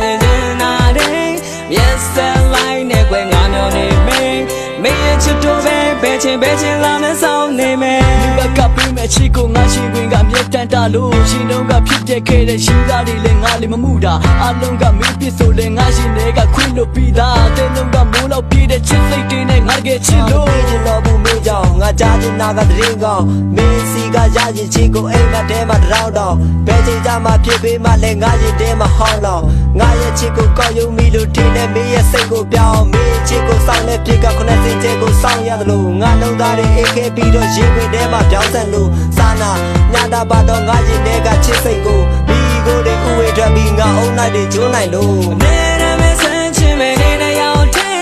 ရင်တင်နာတယ်မျက်စက်လိုက်နဲ့ကွယ်ငါမျောနေမင်းမင်းရဲ့ချစ်တို့ပဲဘယ်ချင်းလာမဆောင်နေမယ်ဒီဘက်ကပြီးမဲ့ချစ်ကိုငါရှင်ခွင်ကမြတ်တန်တာလို့ရှင်တို့ကဖြစ်တဲ့ခဲ့တဲ့ရှင်သားတွေလည်းငါလည်းမမှုတာအလုံးကမင်းပြစ်ဆိုလဲငါရှင်တွေကခွင့်လို့ပြီးသားတဲ့လုံးကမိုးလောက်ပြည့်တဲ့ချစ်စိတ်တွေနဲ့ငါကချစ်လို့ချစ်တော်ဘူးမင်းကြောင့်ငါကြားချင်တာကတရင်ကောင်းမင်းစီကရရင်ချစ်ကိုအိမ်မထဲမှာတောင်းတော့ဘယ်ချိန်ကြမှာဖြစ်ပေးမှလဲငါရင်ထဲမှာဟောင်းတော့ငါရဲ့ချစ်ကိုကောက်ယုံမိလို့ထင်တယ်မင်းရဲ့စိတ်ကိုပြောင်းမင်းချစ်ကိုစောင်းတဲ့ဖြစ်ကခုနစိတ်ချကိုစောင်းရတယ်လို့ငါလုံးသားတွေအေးခဲပြီးတော့ရင်ဝင်ထဲမှာပြောင်းဆက်လို့စာနာညတာပါတော့ငါရင်ထဲကချစ်စိတ်ကိုမိကိုတွေဥဝေထွက်ပြီးငါအုံလိုက်တွေကျိုးနိုင်လို့နေရမယ်ဆန်းချင်မယ်နေရောက်တဲ့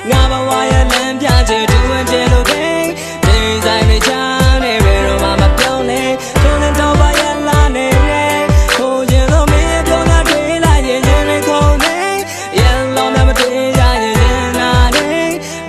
ငါဘဝရဲ့လမ်းပြချင်တူဝင်ချင်လို့ပဲဒီဆိုင်တွေချမ်းနေဘယ်တော့မှမပြောင်းလဲထုံးတဲ့တော့ပါရလာနေရဲ့ထိုးချင်လို့မင်းပြောတာတွေးလိုက်ရင်ရင်တွေခုန်နေရန်လုံးနဲ့မတွေ့ရရင်ရင်နာနေ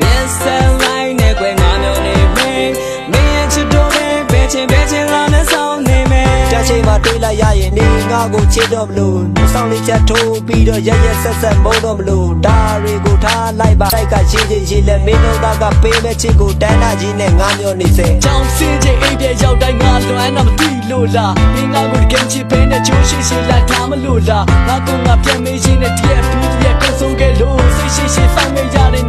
မျက်စက်လိုက်နဲ့ကွယ်ငါမျိုးနေမင်းမင်းရဲ့ချစ်တို့ပဲဘယ်ချင်းလာမဆောင်နေမယ်တချိန်မှာတွေးလိုက်ရရင်နေငါကိုချစ်တော့မလို့စောင်းလေးချက်ထိုးပြီးတော့ရရဆက်ဆက်မုန်းတော့မလို့ဒါတွေကိုထားလိုက်ပါတိုက်ကရေးလက်မင်းတို့ကပေးမဲ့ချစ်ကိုတန်းတာကြီးနဲ့ငါမျောနေစေကြောင်စင်းချင်းအိပ်ပြရောက်တိုင်းငါလွမ်းတော့မသိလို့လားမင်းငါကိုတကယ်ချစ်ပဲနဲ့ချိုးရှိလာထားမလို့လားငါကငါပြန်မေးချင်းနဲ့တည့်ပြီးရဲ့ကိုဆုံးခဲ့လို့စိတ်ရှိစောင့်နေရတဲ့